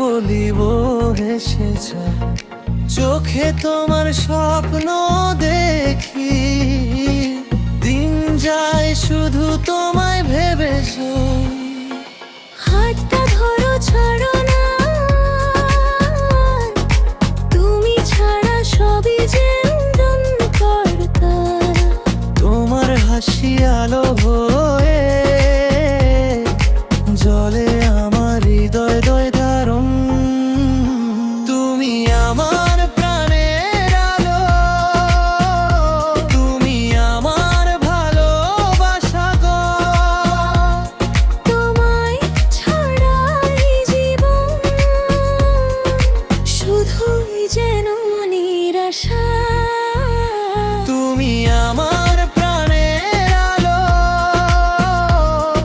বলিব হেসে যায়, চোখে তোমার স্বপ্ন দেখি, দিন যায় শুধু তোমায় ভেবে শুই। হাতটা ধরো, ছাড়ো না, তুমি ছাড়া সবই যেন করতা। তোমার হাসি আলো হয়ে জলে আমার হৃদয় দয় ধারণ। তুমি আমার প্রাণের আলো, তুমি আমার ভালোবাসা গো। তোমায় ছাড়াই জীবন শুধুই যেন নিরাশা। তুমি আমার প্রাণের আলো,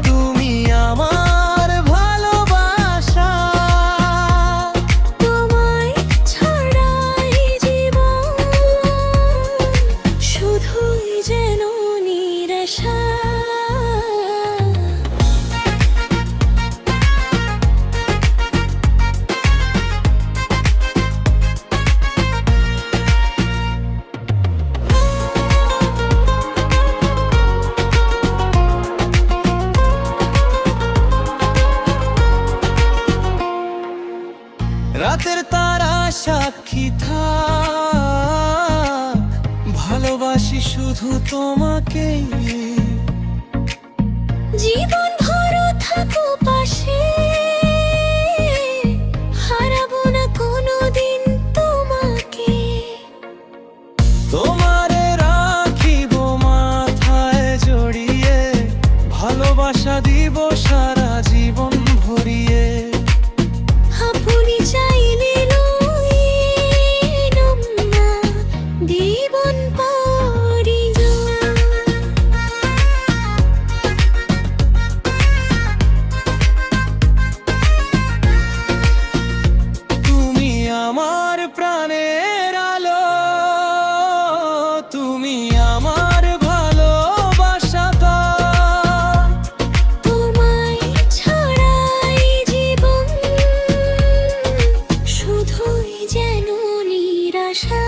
তুমি আমার ভালোবাসা। তোমায় ছাড়াই জীবন শুধুই যেন নিরাশা। রাতের তারা সাক্ষী থাক, ভালোবাসি শুধু তোমাকেই। জীবন ভরো থাকো পাশে, হারাবো না কোনোদিন তোমাকে। তোমারে রাখিব মাথায় জড়িয়ে, ভালোবাসা দিব সারা জীবন ভরিয়ে। আপনি চাইলে লইলাম না জীবন পরিজয়। তুমি আমার প্রাণের আলো, তুমি আমার ভালোবাসা গো। তোমায় ছাড়াই জীবন শুধুই যেন নিরাশা।